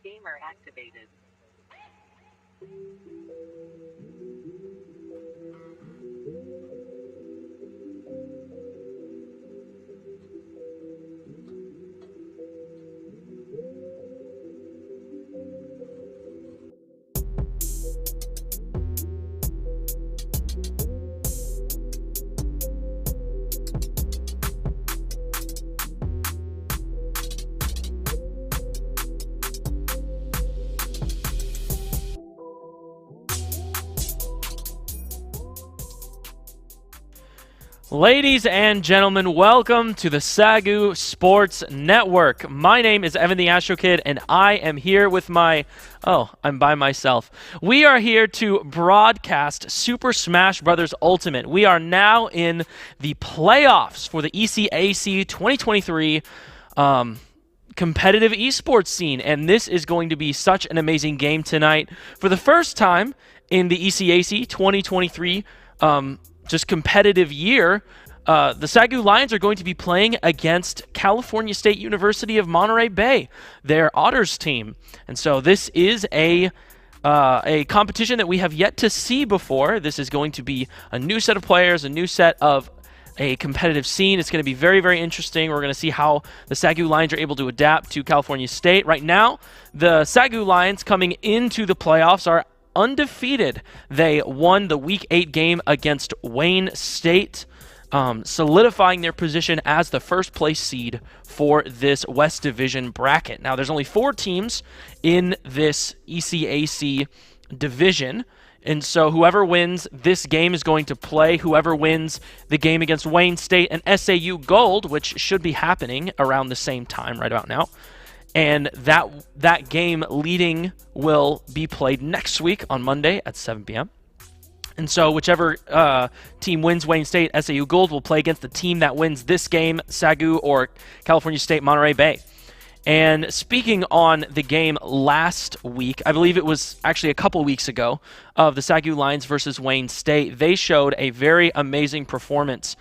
Gamer activated. Ladies and gentlemen, welcome to the SAGU Sports Network. My name is Evan the Astro Kid, and I am here with I'm by myself. We are here to broadcast Super Smash Bros. Ultimate. We are now in the playoffs for the ECAC 2023 competitive esports scene, and this is going to be such an amazing game tonight. For the first time in the ECAC 2023 just competitive year, the SAGU Lions are going to be playing against California State University of Monterey Bay, their Otters team. And so this is a competition that we have yet to see before. This is going to be a new set of players, a new set of a competitive scene. It's going to be very, very interesting. We're going to see how the SAGU Lions are able to adapt to California State. Right now, the SAGU Lions coming into the playoffs are undefeated. They won the Week 8 game against Wayne State, solidifying their position as the first place seed for this West Division bracket. Now, there's only 4 teams in this ECAC division, and so whoever wins this game is going to play whoever wins the game against Wayne State and SAU Gold, which should be happening around the same time right about now. And that game leading will be played next week on Monday at 7 p.m. And so whichever team wins Wayne State, SAU Gold will play against the team that wins this game, SAGU or California State Monterey Bay. And speaking on the game last week, I believe it was actually a couple weeks ago, of the SAGU Lions versus Wayne State, they showed a very amazing performance.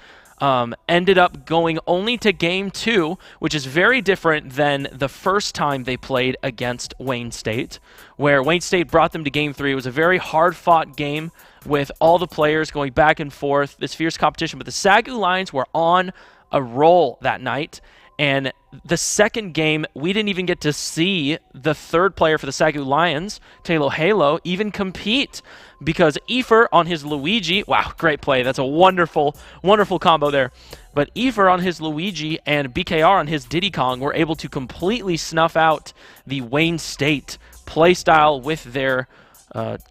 Ended up going only to Game 2, which is very different than the first time they played against Wayne State, where Wayne State brought them to Game 3. It was a very hard-fought game with all the players going back and forth, this fierce competition. But the SAGU Lions were on a roll that night, and the second game, we didn't even get to see the third player for the SAGU Lions, Taylor Halo, even compete, because Efer on his Luigi, wow, great play. That's a wonderful, wonderful combo there. But Efer on his Luigi and BKR on his Diddy Kong were able to completely snuff out the Wayne State playstyle with their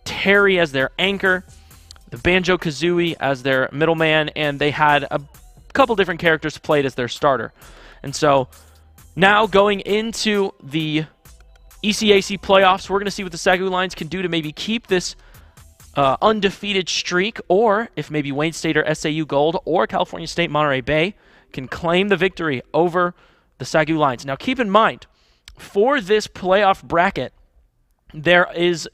Terry as their anchor, the Banjo-Kazooie as their middleman, and they had a couple different characters played as their starter. And so now going into the ECAC playoffs, we're going to see what the SAGU Lions can do to maybe keep this undefeated streak, or if maybe Wayne State or SAU Gold or California State Monterey Bay can claim the victory over the SAGU Lions. Now keep in mind, for this playoff bracket, there is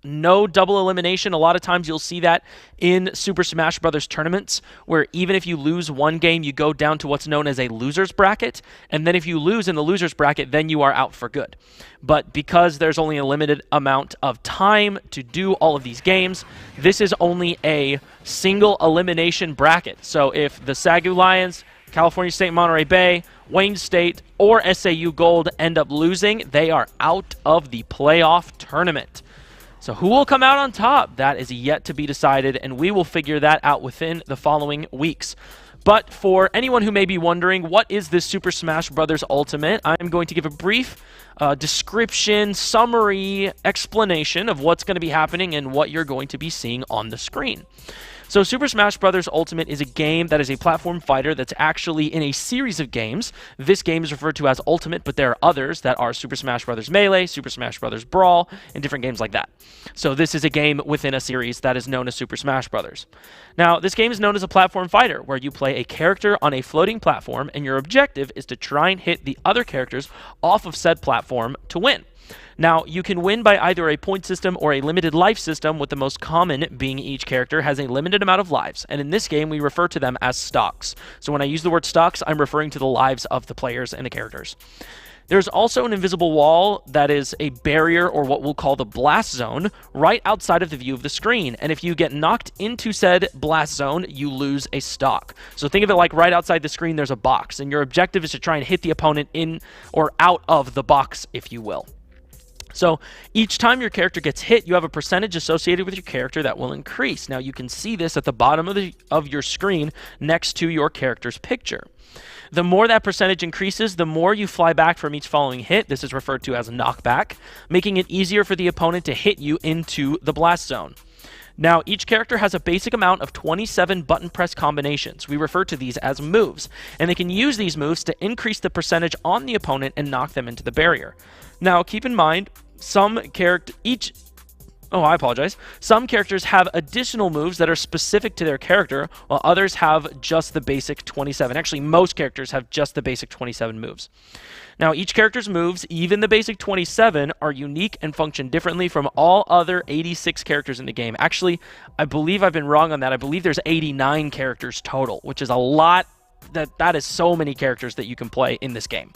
no double elimination. A lot of times you'll see that in Super Smash Bros. Tournaments, where even if you lose one game, you go down to what's known as a loser's bracket, and then if you lose in the loser's bracket, then you are out for good. But because there's only a limited amount of time to do all of these games, this is only a single elimination bracket. So if the SAGU Lions, California State Monterey Bay, Wayne State, or SAU Gold end up losing, they are out of the playoff tournament. So who will come out on top? That is yet to be decided, and we will figure that out within the following weeks. But for anyone who may be wondering, what is this Super Smash Bros. Ultimate? I'm going to give a brief description, summary, explanation of what's going to be happening and what you're going to be seeing on the screen. So Super Smash Bros. Ultimate is a game that is a platform fighter that's actually in a series of games. This game is referred to as Ultimate, but there are others that are Super Smash Bros. Melee, Super Smash Bros. Brawl, and different games like that. So this is a game within a series that is known as Super Smash Bros. Now, this game is known as a platform fighter, where you play a character on a floating platform, and your objective is to try and hit the other characters off of said platform to win. Now, you can win by either a point system or a limited life system, with the most common being each character has a limited amount of lives, and in this game we refer to them as stocks. So when I use the word stocks, I'm referring to the lives of the players and the characters. There's also an invisible wall that is a barrier, or what we'll call the blast zone, right outside of the view of the screen. And if you get knocked into said blast zone, you lose a stock. So think of it like right outside the screen there's a box, and your objective is to try and hit the opponent in or out of the box, if you will. So each time your character gets hit, you have a percentage associated with your character that will increase. Now you can see this at the bottom of your screen next to your character's picture. The more that percentage increases, the more you fly back from each following hit. This is referred to as a knockback, making it easier for the opponent to hit you into the blast zone. Now, each character has a basic amount of 27 button press combinations. We refer to these as moves, and they can use these moves to increase the percentage on the opponent and knock them into the barrier. Now, keep in mind, some characters have additional moves that are specific to their character, while others have just the basic 27. Actually, most characters have just the basic 27 moves. Now, each character's moves, even the basic 27, are unique and function differently from all other 86 characters in the game. Actually, I believe I've been wrong on that. I believe there's 89 characters total, which is a lot. That is so many characters that you can play in this game.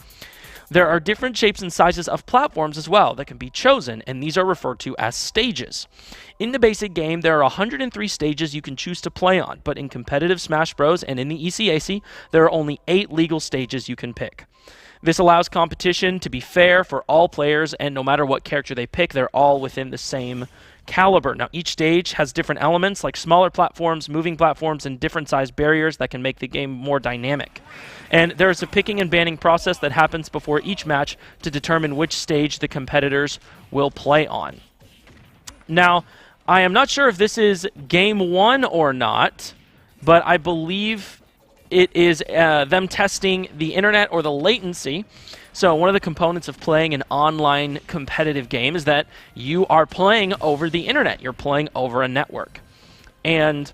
There are different shapes and sizes of platforms as well that can be chosen, and these are referred to as stages. In the basic game, there are 103 stages you can choose to play on, but in competitive Smash Bros. And in the ECAC, there are only 8 legal stages you can pick. This allows competition to be fair for all players, and no matter what character they pick, they're all within the same caliber. Now, each stage has different elements like smaller platforms, moving platforms, and different size barriers that can make the game more dynamic. And there's a picking and banning process that happens before each match to determine which stage the competitors will play on. Now, I am not sure if this is game 1 or not, but I believe it is them testing the internet or the latency. So one of the components of playing an online competitive game is that you are playing over the internet. You're playing over a network. And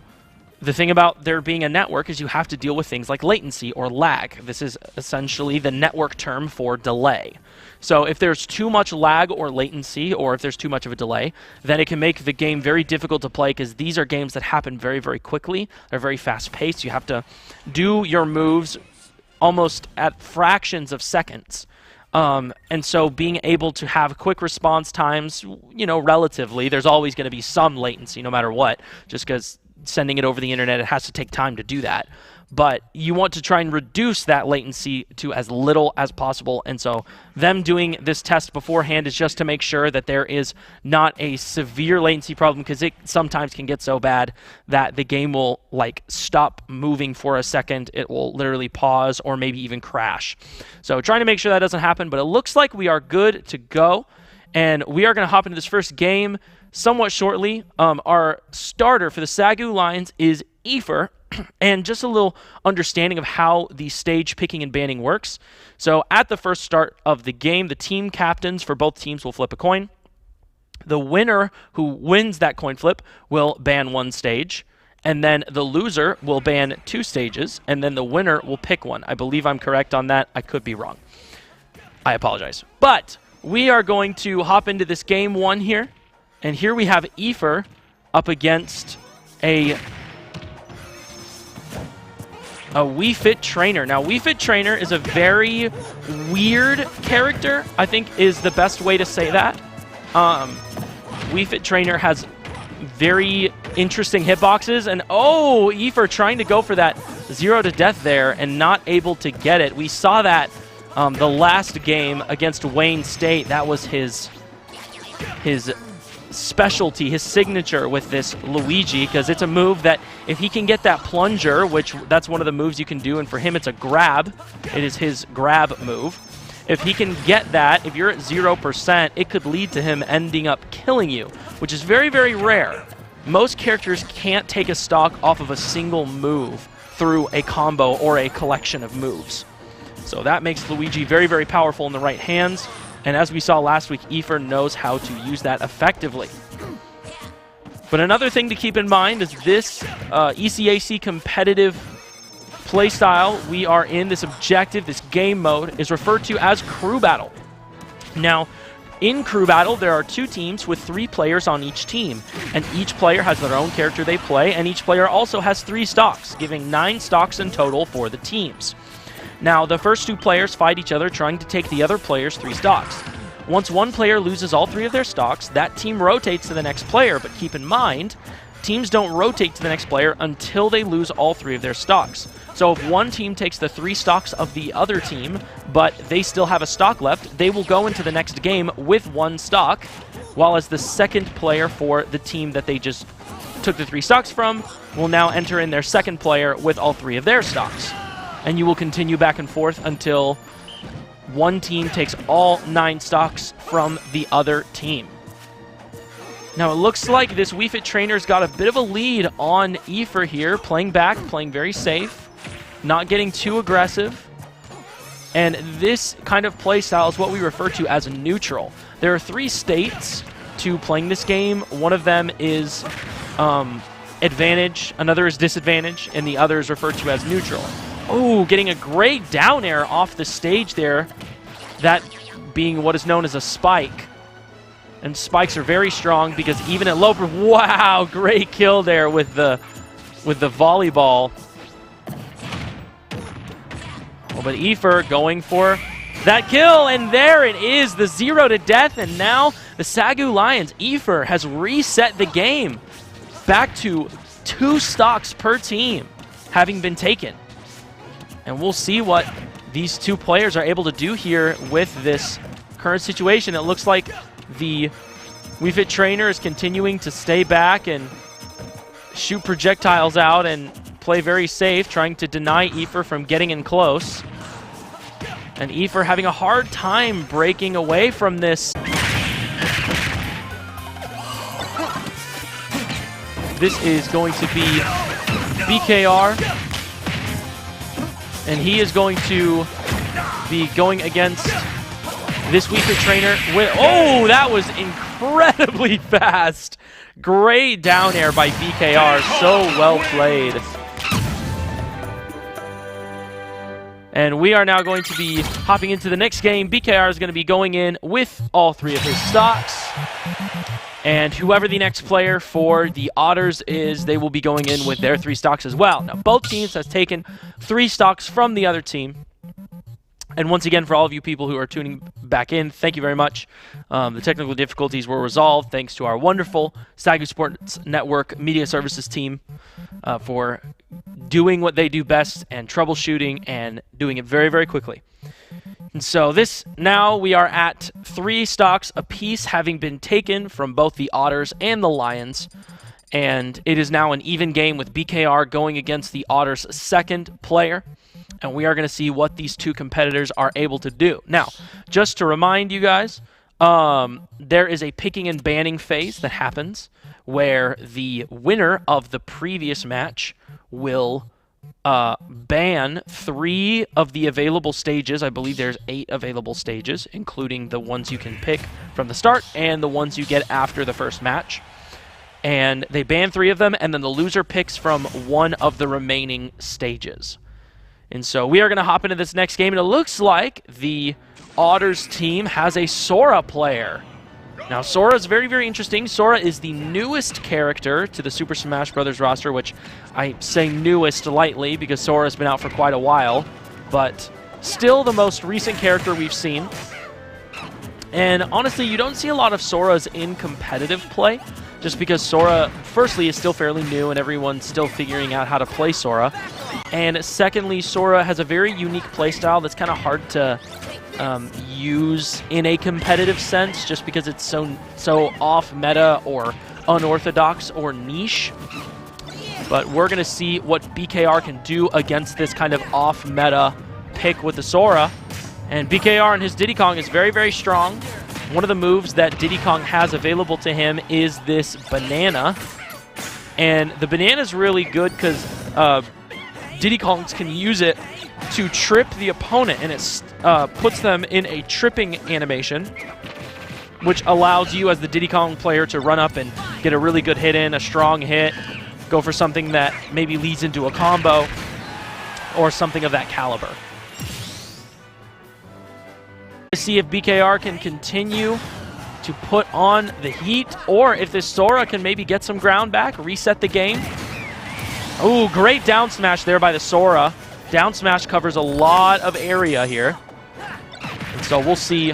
the thing about there being a network is you have to deal with things like latency or lag. This is essentially the network term for delay. So if there's too much lag or latency, or if there's too much of a delay, then it can make the game very difficult to play, because these are games that happen very, very quickly. They're very fast-paced. You have to do your moves almost at fractions of seconds. And so being able to have quick response times, relatively, there's always going to be some latency no matter what, just because sending it over the internet, it has to take time to do that. But you want to try and reduce that latency to as little as possible. And so them doing this test beforehand is just to make sure that there is not a severe latency problem, because it sometimes can get so bad that the game will stop moving for a second. It will literally pause or maybe even crash. So trying to make sure that doesn't happen, but it looks like we are good to go. And we are going to hop into this first game somewhat shortly. Our starter for the SAGU Lions is Eifer. And just a little understanding of how the stage picking and banning works. So at the first start of the game, the team captains for both teams will flip a coin. The winner who wins that coin flip will ban one stage. And then the loser will ban 2 stages. And then the winner will pick one. I believe I'm correct on that. I could be wrong. I apologize. But we are going to hop into this game 1 here. And here we have Eifer up against a Wii Fit Trainer. Now, Wii Fit Trainer is a very weird character, I think is the best way to say that. Wii Fit Trainer has very interesting hitboxes, and Eifer trying to go for that 0 to death there and not able to get it. We saw that the last game against Wayne State. That was his specialty, his signature with this Luigi, because it's a move that if he can get that plunger, which that's one of the moves you can do, and for him it's a grab. It is his grab move. If he can get that, if you're at 0%, it could lead to him ending up killing you, which is very, very rare. Most characters can't take a stock off of a single move through a combo or a collection of moves. So that makes Luigi very, very powerful in the right hands. And as we saw last week, Eifer knows how to use that effectively. But another thing to keep in mind is this ECAC competitive playstyle we are in, this objective, this game mode, is referred to as Crew Battle. Now, in Crew Battle, there are 2 teams with 3 players on each team. And each player has their own character they play, and each player also has 3 stocks, giving 9 stocks in total for the teams. Now, the first two players fight each other, trying to take the other player's 3 stocks. Once one player loses all 3 of their stocks, that team rotates to the next player, but keep in mind, teams don't rotate to the next player until they lose all 3 of their stocks. So if one team takes the 3 stocks of the other team, but they still have a stock left, they will go into the next game with 1 stock, while as the second player for the team that they just took the 3 stocks from will now enter in their second player with all 3 of their stocks. And you will continue back and forth until one team takes all 9 stocks from the other team. Now it looks like this Wii Fit trainer's got a bit of a lead on Eifer here, playing back, playing very safe, not getting too aggressive. And this kind of play style is what we refer to as neutral. There are 3 states to playing this game. One of them is advantage, another is disadvantage, and the other is referred to as neutral. Oh, getting a great down air off the stage there, that being what is known as a spike. And spikes are very strong because even at low, wow, great kill there with the volleyball. Oh, but Eifer going for that kill, and there it is, the 0 to death, and now the SAGU Lions, Eifer has reset the game back to 2 stocks per team having been taken. And we'll see what these 2 players are able to do here with this current situation. It looks like the Wii Fit trainer is continuing to stay back and shoot projectiles out and play very safe, trying to deny Eifer from getting in close. And Eifer having a hard time breaking away from this. This is going to be BKR. And he is going to be going against this Wii Fit trainer with, oh, that was incredibly fast. Great down air by BKR, so well played. And we are now going to be hopping into the next game. BKR is going to be going in with all 3 of his stocks. And whoever the next player for the Otters is, they will be going in with their 3 stocks as well. Now, both teams has taken 3 stocks from the other team. And once again, for all of you people who are tuning back in, thank you very much. The technical difficulties were resolved thanks to our wonderful SAGU Sports Network Media Services team for doing what they do best and troubleshooting and doing it very, very quickly. And so now we are at 3 stocks apiece having been taken from both the Otters and the Lions. And it is now an even game with BKR going against the Otters' second player. And we are going to see what these 2 competitors are able to do. Now, just to remind you guys, there is a picking and banning phase that happens where the winner of the previous match will ban 3 of the available stages. I believe there's 8 available stages, including the ones you can pick from the start and the ones you get after the first match. And they ban 3 of them, and then the loser picks from one of the remaining stages. And so we are going to hop into this next game, and it looks like the Otters team has a Sora player. Now, Sora is very, very interesting. Sora is the newest character to the Super Smash Bros. Roster, which I say newest lightly because Sora has been out for quite a while, but still the most recent character we've seen. And honestly, you don't see a lot of Soras in competitive play, just because Sora, firstly, is still fairly new and everyone's still figuring out how to play Sora. And secondly, Sora has a very unique playstyle that's kind of hard to use in a competitive sense, just because it's so off-meta or unorthodox or niche. But we're going to see what BKR can do against this kind of off-meta pick with the Sora. And BKR and his Diddy Kong is very, very strong. One of the moves that Diddy Kong has available to him is this banana. And the banana is really good because Diddy Kongs can use it to trip the opponent, and it puts them in a tripping animation, which allows you as the Diddy Kong player to run up and get a really good hit in, a strong hit, go for something that maybe leads into a combo or something of that caliber. To see if BKR can continue to put on the heat, or if this Sora can maybe get some ground back, reset the game. Oh, great down smash there by the Sora. Down smash covers a lot of area here. And so we'll see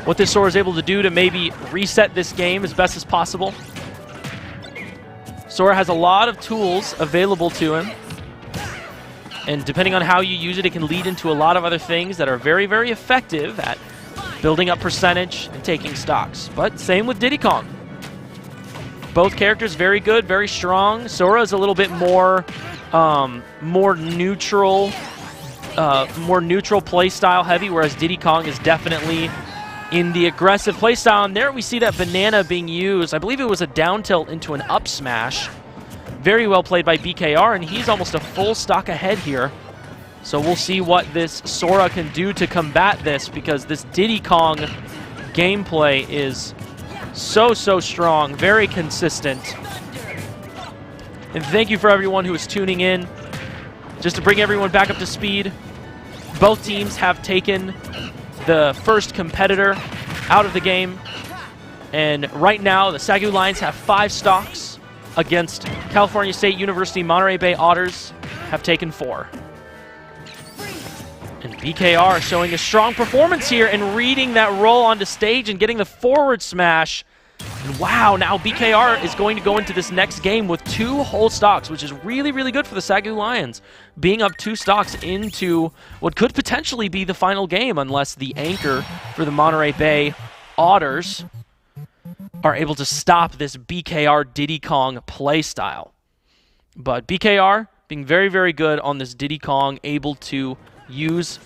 what this Sora is able to do to maybe reset this game as best as possible. Sora has a lot of tools available to him. And depending on how you use it, it can lead into a lot of other things that are very, very effective at building up percentage and taking stocks. But same with Diddy Kong. Both characters very good, very strong. Sora is a little bit more neutral play style heavy, whereas Diddy Kong is definitely in the aggressive play style. And there we see that banana being used. I believe it was a down tilt into an up smash. Very well played by BKR, and he's almost a full stock ahead here. So we'll see what this Sora can do to combat this, because this Diddy Kong gameplay is so strong, very consistent. And thank you for everyone who is tuning in. Just to bring everyone back up to speed, both teams have taken the first competitor out of the game. And right now, the SAGU Lions have 5 stocks against California State University Monterey Bay Otters have taken 4. And BKR showing a strong performance here and reading that roll onto stage and getting the forward smash. And wow, now BKR is going to go into this next game with 2 whole stocks, which is really, really good for the SAGU Lions. Being up 2 stocks into what could potentially be the final game, unless the anchor for the Monterey Bay Otters are able to stop this BKR Diddy Kong playstyle. But BKR being very, very good on this Diddy Kong, able to use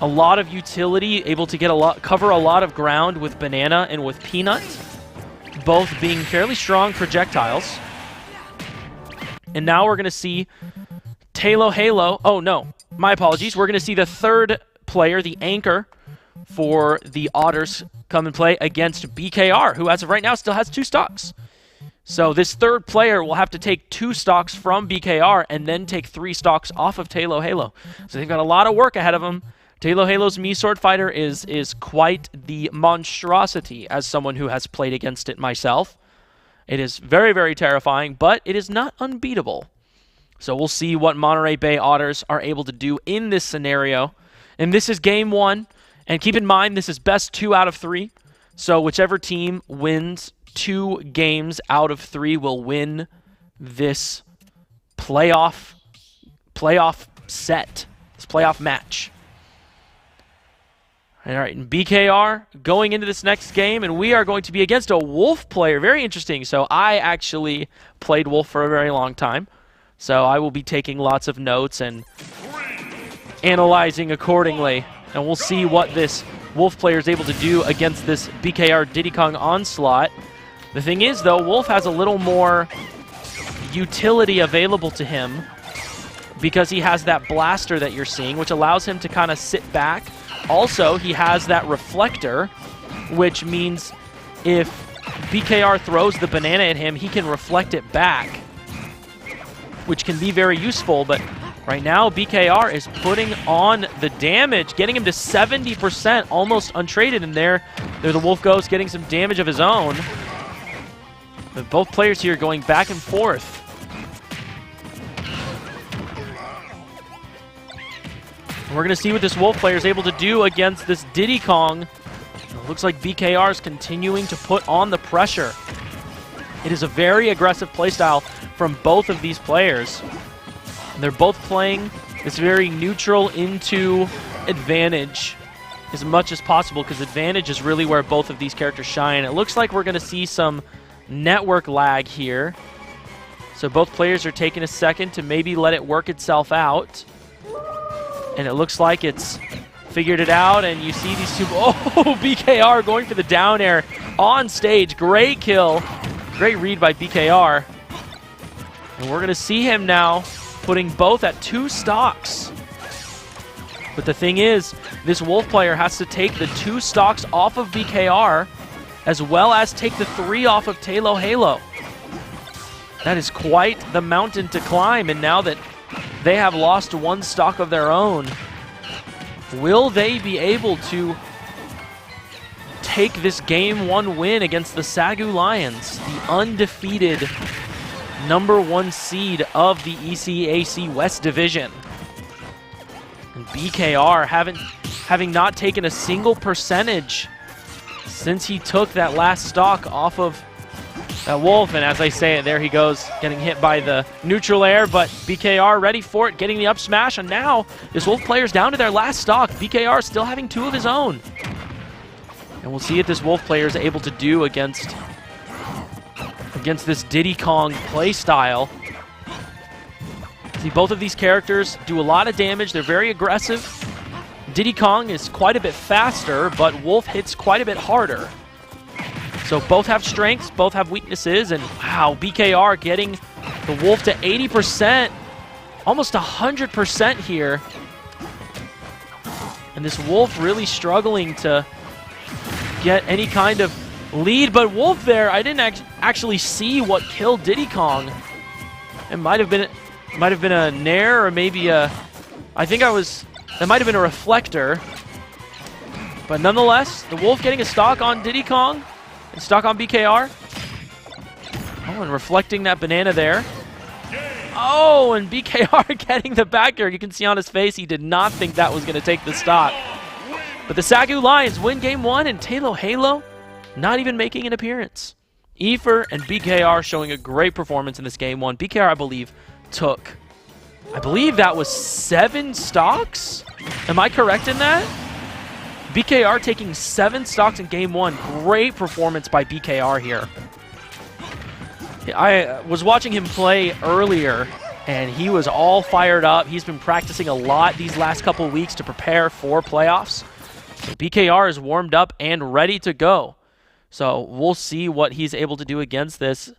a lot of utility, able to get cover a lot of ground with Banana and with Peanut, both being fairly strong projectiles. And now we're going to see Halo. Oh no, my apologies. We're going to see the third player, the anchor for the Otters, come and play against BKR, who as of right now still has 2 stocks. So this third player will have to take 2 stocks from BKR and then take 3 stocks off of Halo. So they've got a lot of work ahead of them. Halo's Mii Sword Fighter is quite the monstrosity as someone who has played against it myself. It is very, very terrifying, but it is not unbeatable. So we'll see what Monterey Bay Otters are able to do in this scenario. And this is game 1. And keep in mind, this is best 2 out of 3. So whichever team wins 2 games out of 3 will win this playoff set, this playoff match. All right, and BKR going into this next game, and we are going to be against a Wolf player. Very interesting. So I actually played Wolf for a very long time. So I will be taking lots of notes and analyzing accordingly. And we'll see what this Wolf player is able to do against this BKR Diddy Kong onslaught. The thing is, though, Wolf has a little more utility available to him because he has that blaster that you're seeing, which allows him to kind of sit back. Also, he has that reflector, which means if BKR throws the banana at him, he can reflect it back, which can be very useful. But right now, BKR is putting on the damage, getting him to 70%, almost untraded. And there the Wolf Ghost getting some damage of his own. But both players here going back and forth. And we're going to see what this Wolf player is able to do against this Diddy Kong. It looks like BKR is continuing to put on the pressure. It is a very aggressive playstyle from both of these players. And they're both playing this very neutral into advantage as much as possible, because advantage is really where both of these characters shine. It looks like we're going to see some network lag here. So both players are taking a second to maybe let it work itself out. And it looks like it's figured it out, and you see these two. Oh, BKR going for the down air on stage. Great kill. Great read by BKR. And we're going to see him now putting both at 2 stocks. But the thing is, this Wolf player has to take the 2 stocks off of BKR, as well as take the 3 off of Halo. That is quite the mountain to climb, and now that they have lost 1 stock of their own, will they be able to take this Game 1 win against the SAGU Lions, the undefeated #1 seed of the ECAC West Division. And BKR having not taken a single percentage since he took that last stock off of that Wolf. And as I say it, there he goes, getting hit by the neutral air, but BKR ready for it, getting the up smash, and now this Wolf player's down to their last stock. BKR still having 2 of his own. And we'll see what this Wolf player is able to do against this Diddy Kong play style. See, both of these characters do a lot of damage. They're very aggressive. Diddy Kong is quite a bit faster, but Wolf hits quite a bit harder. So both have strengths, both have weaknesses, and wow, BKR getting the Wolf to 80%, almost 100% here. And this Wolf really struggling to get any kind of lead, but Wolf there, I didn't actually see what killed Diddy Kong. It might have been a Nair, or maybe a, that might have been a reflector. But nonetheless, the Wolf getting a stock on Diddy Kong and stock on BKR. Oh, and reflecting that banana there. Oh, and BKR getting the back air. You can see on his face he did not think that was going to take the stock. But the SAGU Lions win game 1, and Talo Halo not even making an appearance. Efer and BKR showing a great performance in this game 1. BKR, I believe that was 7 stocks? Am I correct in that? BKR taking 7 stocks in game 1. Great performance by BKR here. I was watching him play earlier, and he was all fired up. He's been practicing a lot these last couple of weeks to prepare for playoffs. So BKR is warmed up and ready to go. So we'll see what he's able to do against this.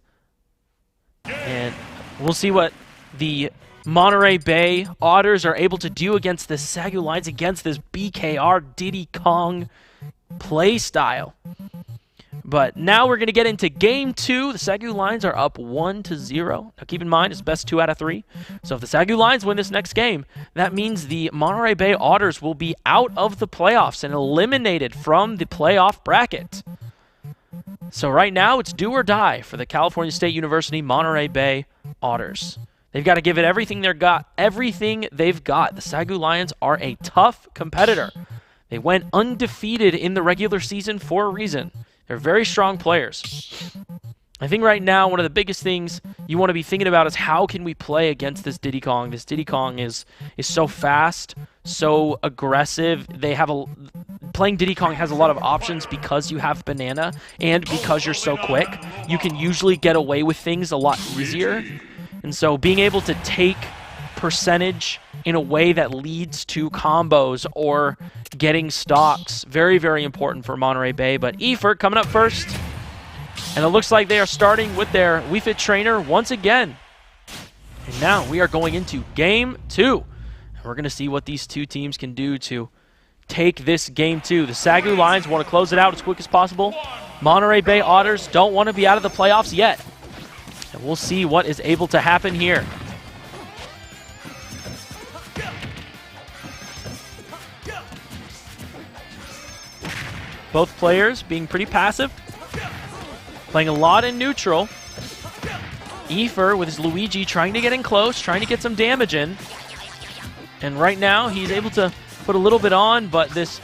And we'll see what the Monterey Bay Otters are able to do against the SAGU Lions, against this BKR Diddy Kong play style. But now we're going to get into game 2. The SAGU Lions are up 1-0. Now keep in mind, it's best 2 out of 3. So if the SAGU Lions win this next game, that means the Monterey Bay Otters will be out of the playoffs and eliminated from the playoff bracket. So right now, it's do or die for the California State University Monterey Bay Otters. They've got to give it everything they've got. The SAGU Lions are a tough competitor. They went undefeated in the regular season for a reason. They're very strong players. I think right now, one of the biggest things you want to be thinking about is how can we play against this Diddy Kong. This Diddy Kong is so fast, so aggressive. Playing Diddy Kong has a lot of options because you have Banana and because you're so quick. You can usually get away with things a lot easier. And so being able to take percentage in a way that leads to combos or getting stocks, very, very important for Monterey Bay. But Efert coming up first. And it looks like they are starting with their Wii Fit trainer once again. And now we are going into game 2. And we're going to see what these two teams can do to take this game 2. The SAGU Lions want to close it out as quick as possible. Monterey Bay Otters don't want to be out of the playoffs yet. And we'll see what is able to happen here. Both players being pretty passive. Playing a lot in neutral. Efer with his Luigi trying to get in close, trying to get some damage in. And right now he's able to put a little bit on, but this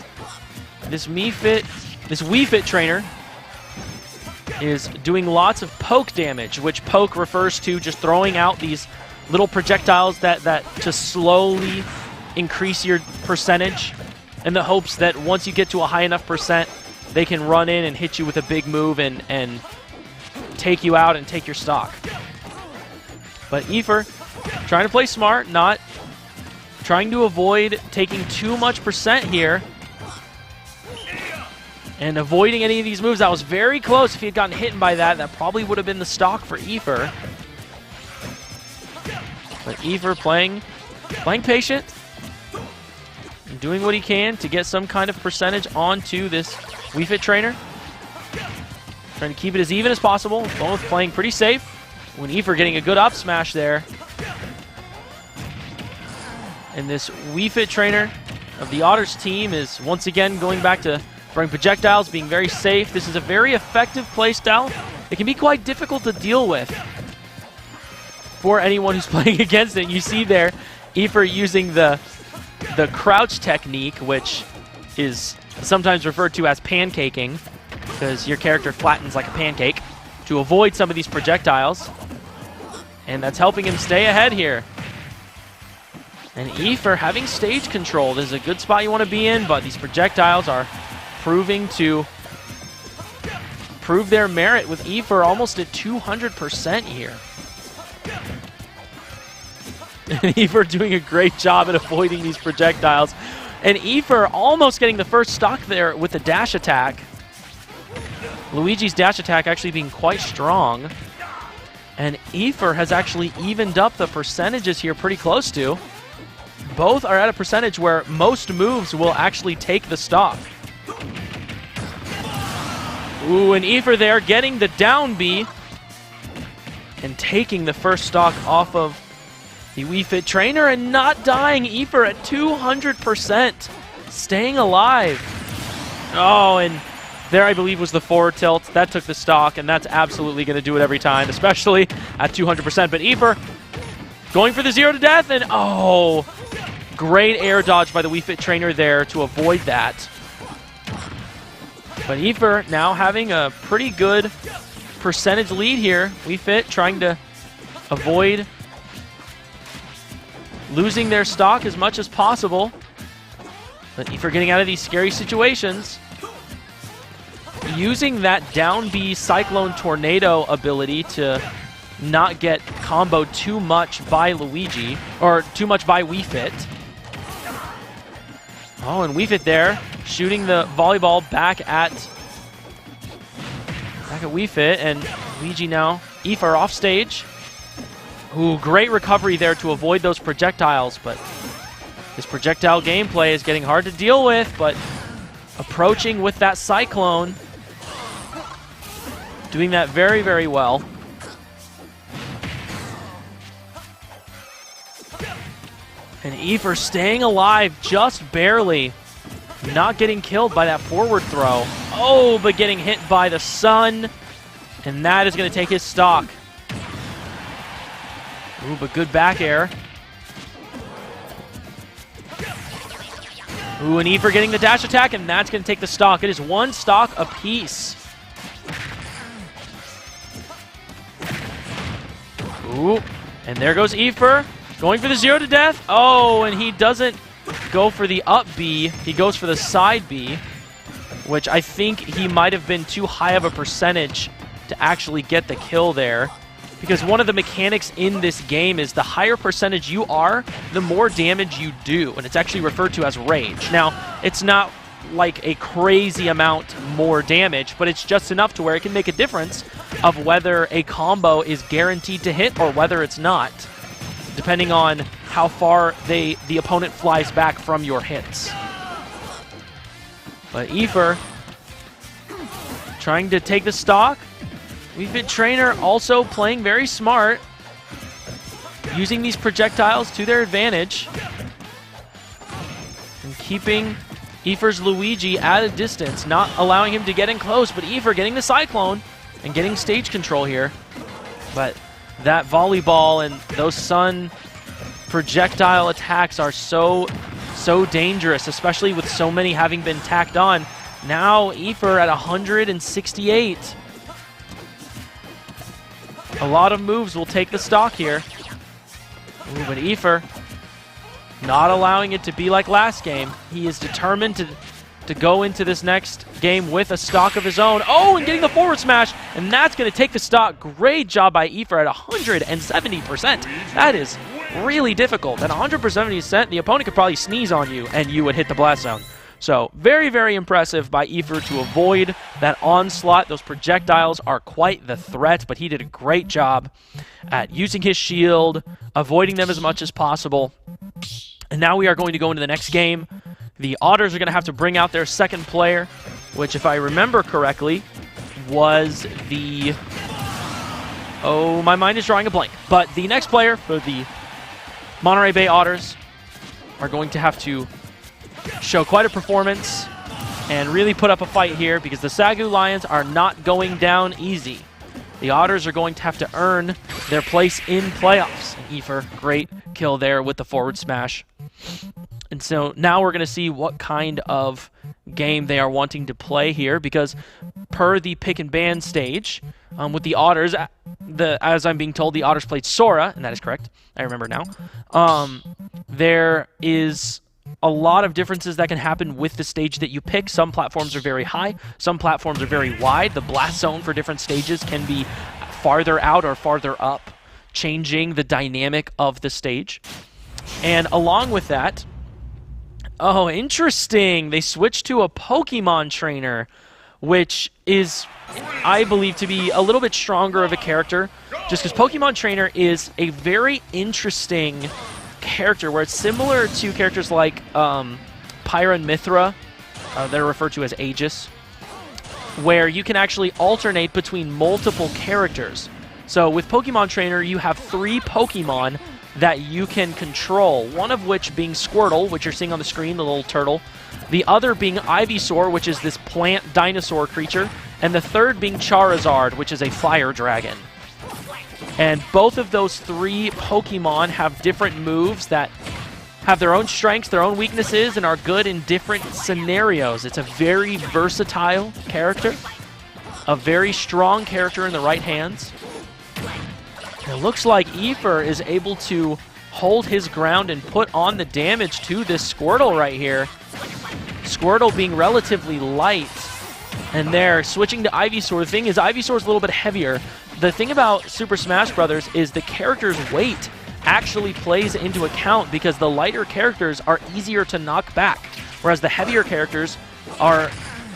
Wii Fit trainer is doing lots of poke damage, which poke refers to just throwing out these little projectiles that to slowly increase your percentage in the hopes that once you get to a high enough percent, they can run in and hit you with a big move and take you out and take your stock. But Efer trying to play smart, not trying to avoid taking too much percent here and avoiding any of these moves. That was very close. If he had gotten hit by that, that probably would have been the stock for Efer. But Efer playing patient and doing what he can to get some kind of percentage onto this Wii Fit trainer. Trying to keep it as even as possible. Both playing pretty safe. When Efer getting a good up smash there. And this Wii Fit trainer of the Otters team is once again going back to throwing projectiles, being very safe. This is a very effective playstyle. It can be quite difficult to deal with. for anyone who's playing against it. You see there, Efer using the crouch technique, which is sometimes referred to as pancaking, because your character flattens like a pancake to avoid some of these projectiles. And that's helping him stay ahead here. And Efer having stage control. This is a good spot you want to be in, but these projectiles are proving to prove their merit with Efer almost at 200% here. And Efer doing a great job at avoiding these projectiles. And Efer almost getting the first stock there with the dash attack. Luigi's dash attack actually being quite strong. And Efer has actually evened up the percentages here pretty close to. Both are at a percentage where most moves will actually take the stock. Ooh, and Efer there getting the down B and taking the first stock off of the Wii Fit trainer and not dying. Efer at 200%, staying alive. Oh, and there I believe was the forward tilt. That took the stock, and that's absolutely going to do it every time, especially at 200%. But Efer going for the 0 to death, and oh, great air dodge by the Wii Fit trainer there to avoid that. But Efer now having a pretty good percentage lead here. Wii Fit trying to avoid losing their stock as much as possible. But Efer getting out of these scary situations. Using that down B Cyclone Tornado ability to not get comboed too much by Luigi, or too much by Wii Fit. Oh, and Wii Fit there, shooting the volleyball back at Wii Fit, and Luigi now, Efer off stage. Ooh, great recovery there to avoid those projectiles, but this projectile gameplay is getting hard to deal with, but approaching with that Cyclone, doing that very, very well. And Efer staying alive just barely. Not getting killed by that forward throw. Oh, but getting hit by the sun. And that is going to take his stock. Ooh, but good back air. Ooh, and Efer getting the dash attack, and that's going to take the stock. It is one stock apiece. Ooh, and there goes Efer. Going for the 0 to death. Oh, and he doesn't go for the up B. He goes for the side B, which I think he might have been too high of a percentage to actually get the kill there. Because one of the mechanics in this game is the higher percentage you are, the more damage you do. And it's actually referred to as rage. Now, it's not like a crazy amount more damage, but it's just enough to where it can make a difference of whether a combo is guaranteed to hit or whether it's not, depending on how far the opponent flies back from your hits. But Efer trying to take the stock. Wii Fit trainer also playing very smart, using these projectiles to their advantage and keeping Efer's Luigi at a distance, not allowing him to get in close, but Efer getting the Cyclone and getting stage control here. But that volleyball and those sun projectile attacks are so dangerous, especially with so many having been tacked on. Now Efer at 168. A lot of moves will take the stock here. Ooh, but Efer not allowing it to be like last game. He is determined to go into this next game with a stock of his own. Oh, and getting the forward smash, and that's going to take the stock. Great job by Efer at 170%. That is really difficult. At 170%, the opponent could probably sneeze on you, and you would hit the blast zone. So very, very impressive by Efer to avoid that onslaught. Those projectiles are quite the threat, but he did a great job at using his shield, avoiding them as much as possible. And now we are going to go into the next game. The Otters are going to have to bring out their second player, which, if I remember correctly, was the... Oh, my mind is drawing a blank. But the next player for the Monterey Bay Otters are going to have to show quite a performance and really put up a fight here, because the SAGU Lions are not going down easy. the Otters are going to have to earn their place in playoffs. And Efer, great kill there with the forward smash. And so now we're going to see what kind of game they are wanting to play here, because per the pick and ban stage, with the Otters, as I'm being told, the Otters played Sora, and that is correct. I remember now. There is a lot of differences that can happen with the stage that you pick. Some platforms are very high. Some platforms are very wide. The blast zone for different stages can be farther out or farther up, changing the dynamic of the stage. And along with that, oh, interesting. They switched to a Pokemon trainer, which is, I believe, to be a little bit stronger of a character, just because Pokemon trainer is a very interesting character where it's similar to characters like Pyra and Mithra, they're referred to as Aegis, where you can actually alternate between multiple characters. So with Pokemon trainer, you have 3 Pokemon that you can control, one of which being Squirtle, which you're seeing on the screen, the little turtle, the other being Ivysaur, which is this plant dinosaur creature, and the third being Charizard, which is a fire dragon. And both of those 3 Pokemon have different moves that have their own strengths, their own weaknesses, and are good in different scenarios. It's a very versatile character, a very strong character in the right hands. It looks like Efer is able to hold his ground and put on the damage to this Squirtle right here. Squirtle being relatively light. And there, switching to Ivysaur. The thing is, Ivysaur's a little bit heavier. The thing about Super Smash Bros. Is the character's weight actually plays into account, because the lighter characters are easier to knock back, whereas the heavier characters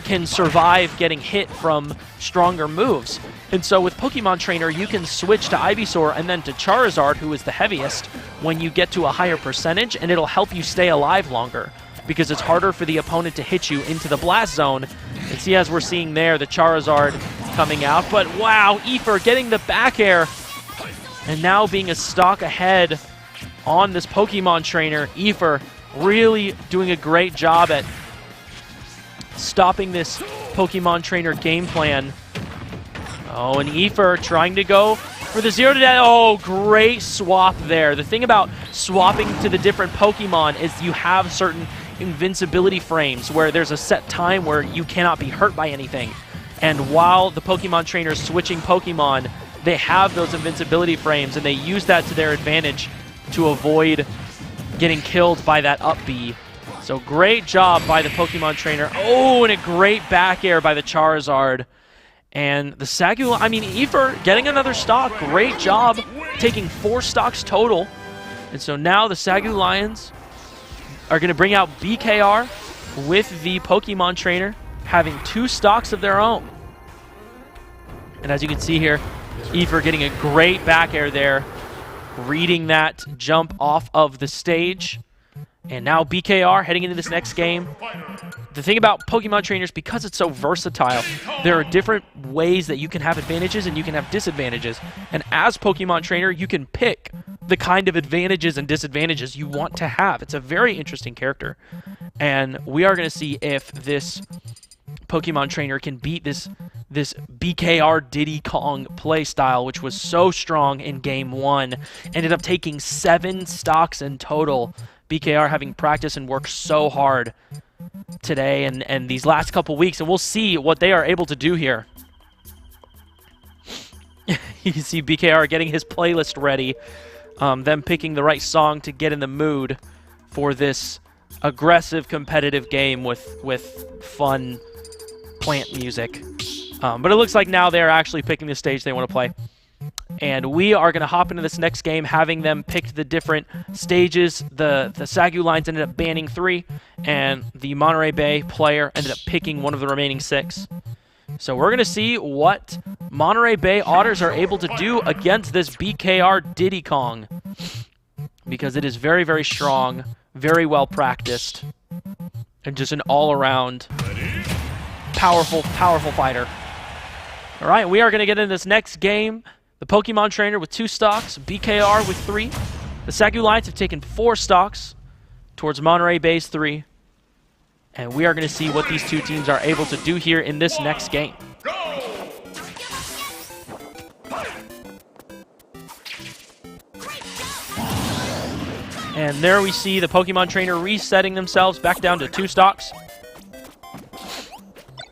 can survive getting hit from stronger moves. And so with Pokemon Trainer, you can switch to Ivysaur and then to Charizard, who is the heaviest, when you get to a higher percentage, and it'll help you stay alive longer, because it's harder for the opponent to hit you into the blast zone. And see, as we're seeing there, the Charizard coming out. But wow, Efer getting the back air, and now being a stock ahead on this Pokemon Trainer. Efer really doing a great job at stopping this Pokemon Trainer game plan. Oh, and Efer trying to go for the 0 to death. Oh, great swap there. The thing about swapping to the different Pokemon is you have certain invincibility frames where there's a set time where you cannot be hurt by anything. And while the Pokemon Trainer is switching Pokemon, they have those invincibility frames, and they use that to their advantage to avoid getting killed by that up B. So great job by the Pokemon Trainer. Oh, and a great back air by the Charizard. And the SAGU, I mean, Efer getting another stock. Great job, taking 4 stocks total. And so now the SAGU Lions are going to bring out BKR with the Pokemon Trainer, having 2 stocks of their own. And as you can see here, Efer getting a great back air there, reading that jump off of the stage. And now BKR heading into this next game. The thing about Pokemon Trainers, because it's so versatile, there are different ways that you can have advantages and you can have disadvantages. And as Pokemon Trainer, you can pick the kind of advantages and disadvantages you want to have. It's a very interesting character. And we are going to see if this Pokemon Trainer can beat this BKR Diddy Kong playstyle, which was so strong in Game 1. Ended up taking 7 stocks in total. BKR having practiced and worked so hard today and these last couple weeks, and we'll see what they are able to do here. You can see BKR getting his playlist ready, them picking the right song to get in the mood for this aggressive competitive game with fun plant music. But it looks like now they're actually picking the stage they want to play. And we are going to hop into this next game, having them pick the different stages. The SAGU Lions ended up banning 3, and the Monterey Bay player ended up picking one of the remaining 6. So we're going to see what Monterey Bay Otters are able to do against this BKR Diddy Kong, because it is very, very strong, very well practiced, and just an all-around powerful, powerful fighter. All right, we are going to get into this next game. The Pokemon Trainer with 2 stocks, BKR with 3. The SAGU Lions have taken 4 stocks towards Monterey Bay's 3. And we are going to see what these 2 teams are able to do here in this next game. And there we see the Pokemon Trainer resetting themselves back down to 2 stocks.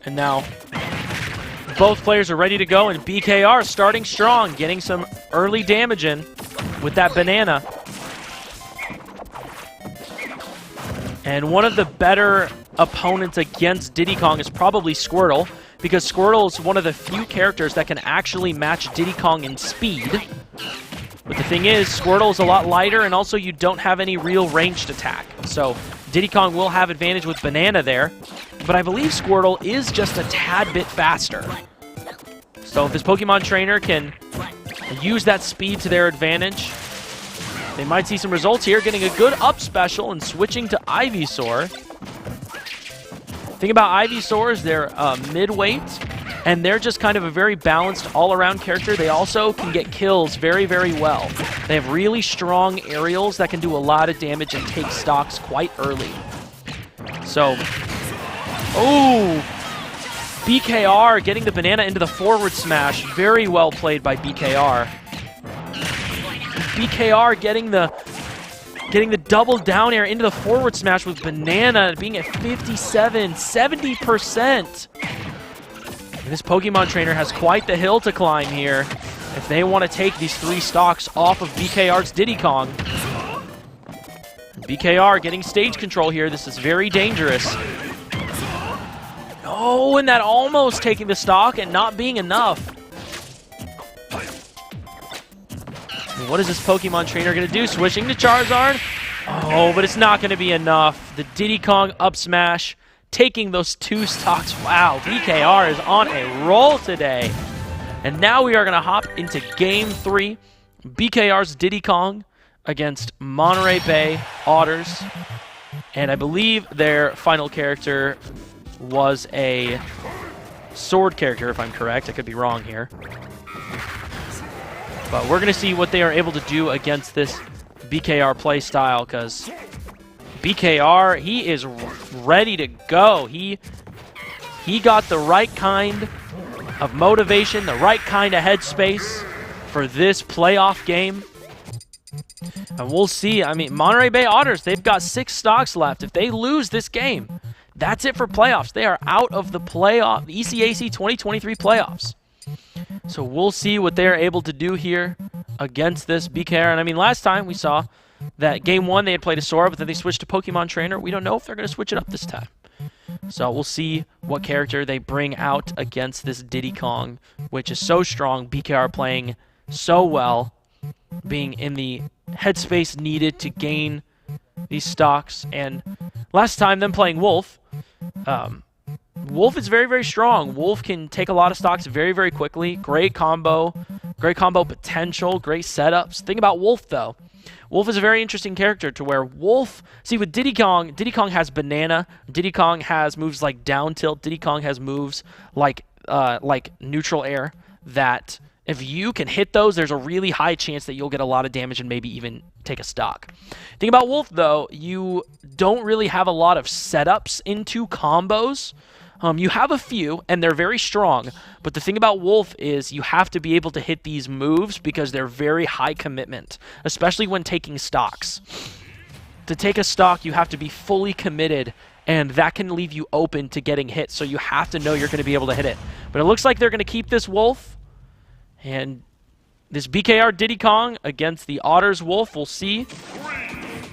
And now both players are ready to go, and BKR starting strong, getting some early damage in with that banana. And one of the better opponents against Diddy Kong is probably Squirtle, because Squirtle is one of the few characters that can actually match Diddy Kong in speed. But the thing is, Squirtle is a lot lighter, and also you don't have any real ranged attack. So Diddy Kong will have advantage with Banana there, but I believe Squirtle is just a tad bit faster. So if this Pokemon Trainer can use that speed to their advantage, they might see some results here, getting a good up special and switching to Ivysaur. The thing about Ivysaur is they're mid-weight, and they're just kind of a very balanced all-around character. They also can get kills very, very well. They have really strong aerials that can do a lot of damage and take stocks quite early. So, oh, BKR getting the banana into the forward smash. Very well played by BKR. BKR getting the double down air into the forward smash with banana, being at 57, 70%. And this Pokemon Trainer has quite the hill to climb here if they want to take these 3 stocks off of BKR's Diddy Kong. BKR getting stage control here. This is very dangerous. Oh, and that almost taking the stock and not being enough. What is this Pokemon Trainer going to do? Switching to Charizard? Oh, but it's not going to be enough. The Diddy Kong up smash, taking those 2 stocks. Wow, BKR is on a roll today. And now we are going to hop into Game 3. BKR's Diddy Kong against Monterey Bay Otters. And I believe their final character was a sword character, if I'm correct. I could be wrong here. But we're going to see what they are able to do against this BKR play style, because BKR, he is ready to go. He got the right kind of motivation, the right kind of headspace for this playoff game. And we'll see. I mean, Monterey Bay Otters, they've got 6 stocks left. If they lose this game, that's it for playoffs. They are out of the playoff, ECAC 2023 playoffs. So we'll see what they're able to do here against this BKR. And I mean, last time we saw that Game 1 they had played a Sora, but then they switched to Pokemon Trainer. We don't know if they're going to switch it up this time. So we'll see what character they bring out against this Diddy Kong, which is so strong. BKR playing so well, being in the headspace needed to gain these stocks. And last time them playing Wolf, Wolf is very, very strong. Wolf can take a lot of stocks very, very quickly. Great combo potential, great setups. Thing about Wolf, though, Wolf is a very interesting character to where Wolf... See, with Diddy Kong has banana. Diddy Kong has moves like down tilt. Diddy Kong has moves like neutral air that if you can hit those, there's a really high chance that you'll get a lot of damage and maybe even take a stock. Thing about Wolf, though, you don't really have a lot of setups into combos. You have a few, and they're very strong, but the thing about Wolf is you have to be able to hit these moves because they're very high commitment, especially when taking stocks. To take a stock, you have to be fully committed, and that can leave you open to getting hit, so you have to know you're going to be able to hit it. But it looks like they're going to keep this Wolf, and this BKR Diddy Kong against the Otters Wolf. We'll see.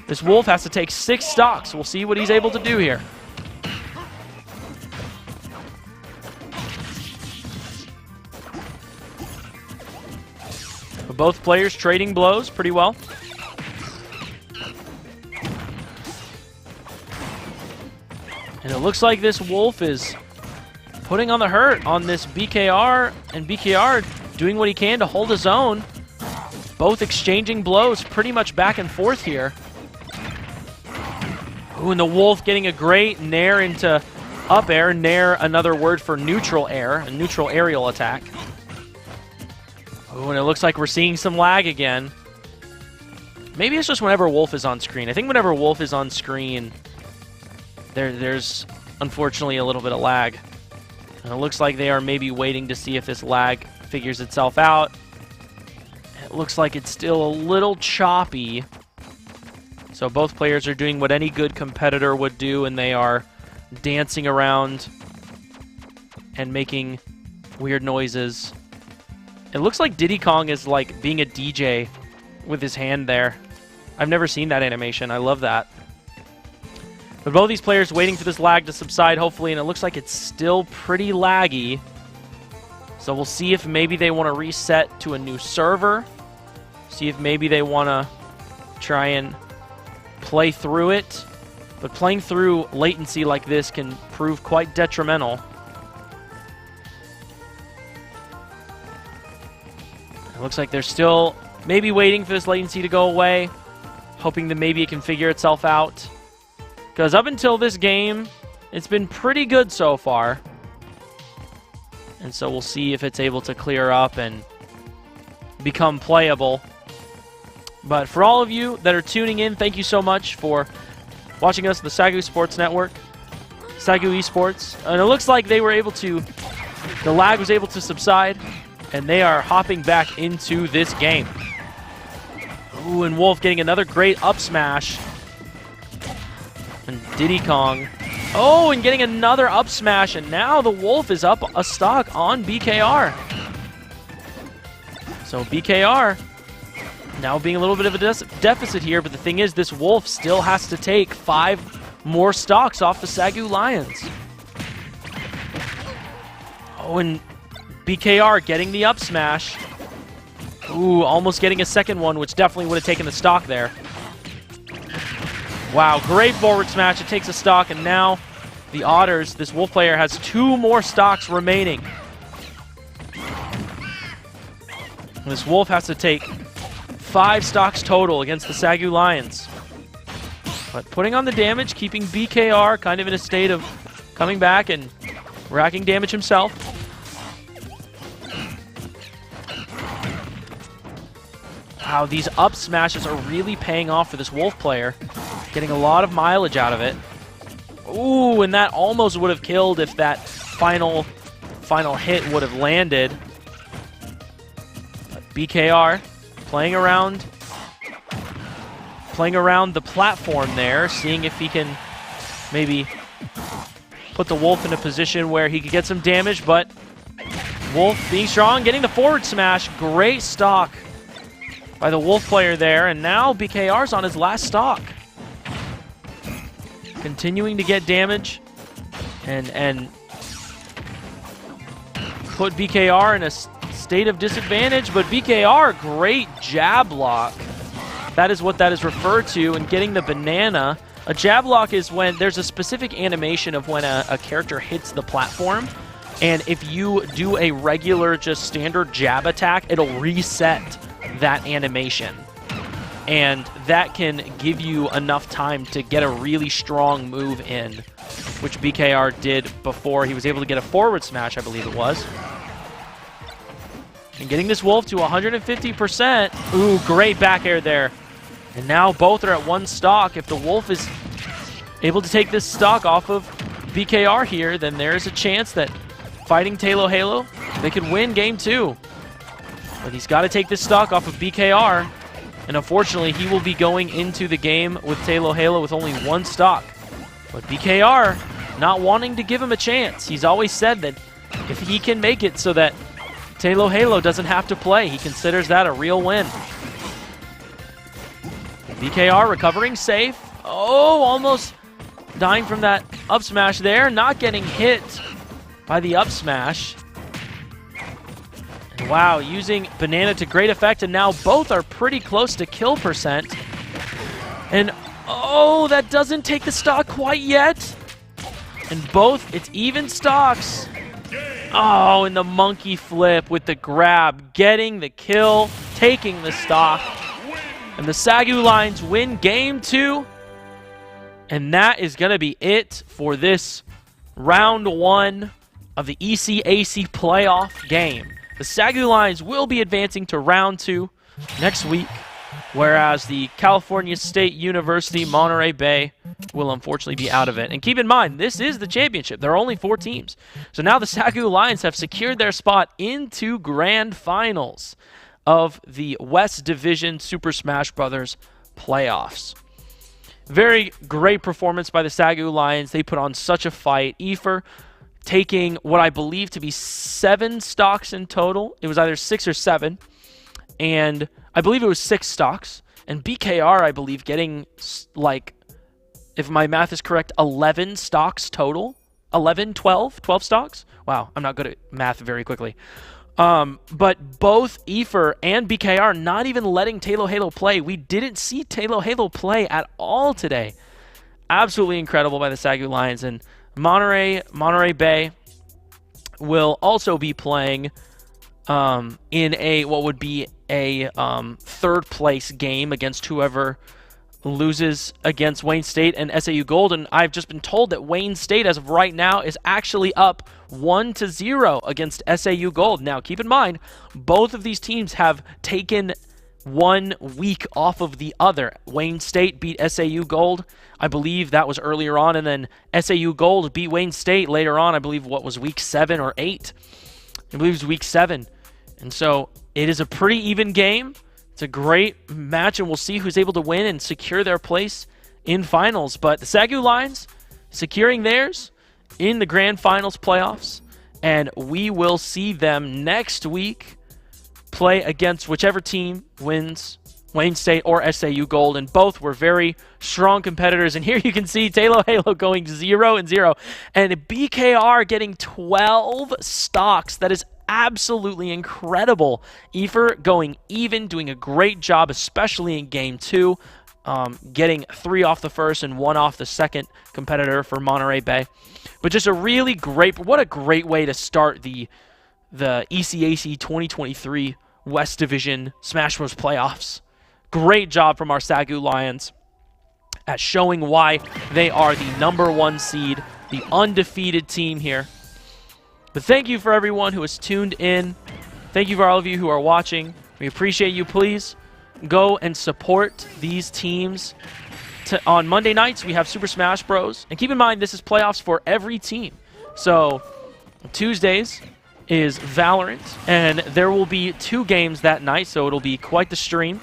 This Wolf has to take 6 stocks. We'll see what he's able to do here. Both players trading blows pretty well. And it looks like this Wolf is putting on the hurt on this BKR, and BKR doing what he can to hold his own. Both exchanging blows pretty much back and forth here. Ooh, and the Wolf getting a great nair into up air. Nair, another word for neutral air, a neutral aerial attack. Oh, and it looks like we're seeing some lag again. Maybe it's just whenever Wolf is on screen. I think whenever Wolf is on screen, there's unfortunately a little bit of lag. And it looks like they are maybe waiting to see if this lag figures itself out. It looks like it's still a little choppy. So both players are doing what any good competitor would do, and they are dancing around and making weird noises. It looks like Diddy Kong is like being a DJ with his hand there. I've never seen that animation. I love that. But both these players waiting for this lag to subside, hopefully, and it looks like it's still pretty laggy. So we'll see if maybe they want to reset to a new server. See if maybe they want to try and play through it. But playing through latency like this can prove quite detrimental. It looks like they're still maybe waiting for this latency to go away, hoping that maybe it can figure itself out. Because up until this game, it's been pretty good so far. And so we'll see if it's able to clear up and become playable. But for all of you that are tuning in, thank you so much for watching us on the SAGU Sports Network, SAGU Esports. And it looks like they were able to, the lag was able to subside, and they are hopping back into this game. Ooh, and Wolf getting another great up smash. And Diddy Kong. Oh, and getting another up smash, and now the Wolf is up a stock on BKR. So BKR now being a little bit of a deficit here, but the thing is, this Wolf still has to take 5 more stocks off the SAGU Lions. Oh, and BKR getting the up smash. Ooh, almost getting a second one, which definitely would have taken the stock there. Wow, great forward smash. It takes a stock, and now the Otters, this Wolf player, has 2 more stocks remaining. This Wolf has to take 5 stocks total against the SAGU Lions. But putting on the damage, keeping BKR kind of in a state of coming back and racking damage himself. Wow, these up smashes are really paying off for this Wolf player. Getting a lot of mileage out of it. Ooh, and that almost would have killed if that final hit would have landed. But BKR playing around the platform there, seeing if he can maybe put the Wolf in a position where he could get some damage, but Wolf being strong, getting the forward smash. Great stock by the Wolf player there, and now BKR's on his last stock. Continuing to get damage and put BKR in a state of disadvantage, but BKR, great jab lock. That is what that is referred to, and getting the banana. A jab lock is when there's a specific animation of when a character hits the platform, and if you do a regular, just standard jab attack, it'll reset that animation. And that can give you enough time to get a really strong move in, which BKR did before he was able to get a forward smash, I believe it was. And getting this Wolf to 150%. Ooh, great back air there. And now both are at 1 stock. If the Wolf is able to take this stock off of BKR here, then there's a chance that fighting Talo Halo, they could win game 2. But he's got to take this stock off of BKR. And unfortunately, he will be going into the game with Talo Halo with only 1 stock. But BKR not wanting to give him a chance. He's always said that if he can make it so that Talo Halo doesn't have to play, he considers that a real win. BKR recovering safe. Oh, almost dying from that up smash there. Not getting hit by the up smash. Wow, using banana to great effect, and now both are pretty close to kill percent. And oh, that doesn't take the stock quite yet. And both, it's even stocks. Oh, and the monkey flip with the grab, getting the kill, taking the stock. And the SAGU Lions win game 2. And that is going to be it for this round 1 of the ECAC playoff game. The SAGU Lions will be advancing to round 2 next week, whereas the California State University Monterey Bay will unfortunately be out of it. And keep in mind, this is the championship. There are only 4 teams. So now the SAGU Lions have secured their spot into grand finals of the West Division Super Smash Bros. Playoffs. very great performance by the SAGU Lions. They put on such a fight. EFER taking what I believe to be 7 stocks in total. It was either 6 or 7. And I believe it was 6 stocks. And BKR, I believe, getting, like, if my math is correct, 11 stocks total. 12 stocks. Wow, I'm not good at math very quickly. But both EFER and BKR not even letting Talo Halo play. We didn't see Talo Halo play at all today. Absolutely incredible by the SAGU Lions. And Monterey Bay will also be playing in what would be a third place game against whoever loses against Wayne State and SAU Gold. And I've just been told that Wayne State, as of right now, is actually up 1-0 against SAU Gold. Now, keep in mind, both of these teams have taken 1 week off of the other. Wayne State beat SAU Gold. I believe that was earlier on, and then SAU Gold beat Wayne State later on. I believe what was week 7 or 8. I believe it was week 7. And so it is a pretty even game. It's a great match, and we'll see who's able to win and secure their place in finals. But the SAGU Lions securing theirs in the grand finals playoffs, and we will see them next week play against whichever team wins, Wayne State or SAU Gold, and both were very strong competitors. And here you can see Talo Halo going 0-0, and BKR getting 12 stocks. That is absolutely incredible. EFER going even, doing a great job, especially in game 2, getting 3 off the first and 1 off the second competitor for Monterey Bay. But just a really great, what a great way to start the ECAC 2023 West Division Smash Bros. Playoffs. Great job from our SAGU Lions at showing why they are the #1 seed, the undefeated team here. But thank you for everyone who has tuned in. Thank you for all of you who are watching. We appreciate you. Please go and support these teams. On Monday nights, we have Super Smash Bros. And keep in mind, this is playoffs for every team. So Tuesdays is Valorant, and there will be 2 games that night, so it'll be quite the stream.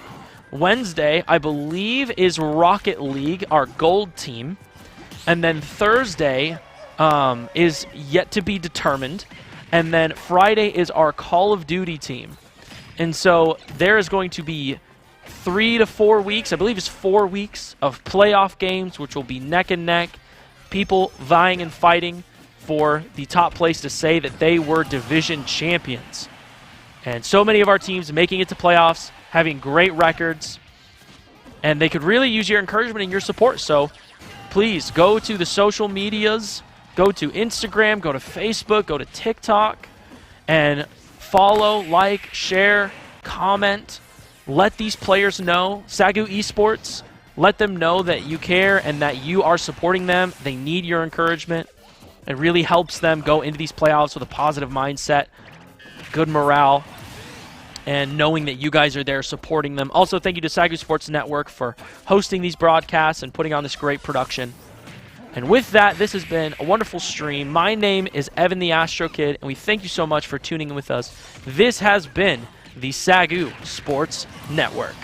Wednesday, I believe, is Rocket League, our gold team. And then Thursday is yet to be determined. And then Friday is our Call of Duty team. And so there is going to be 3 to 4 weeks, I believe it's 4 weeks of playoff games, which will be neck and neck. People vying and fighting for the top place to say that they were division champions. And so many of our teams making it to playoffs, having great records, and they could really use your encouragement and your support. So please go to the social medias, go to Instagram, go to Facebook, go to TikTok, and follow, like, share, comment. Let these players know, SAGU Esports, let them know that you care and that you are supporting them. They need your encouragement. It really helps them go into these playoffs with a positive mindset, good morale, and knowing that you guys are there supporting them. Also, thank you to SAGU Sports Network for hosting these broadcasts and putting on this great production. And with that, this has been a wonderful stream. My name is Evan the Astro Kid, and we thank you so much for tuning in with us. This has been the SAGU Sports Network.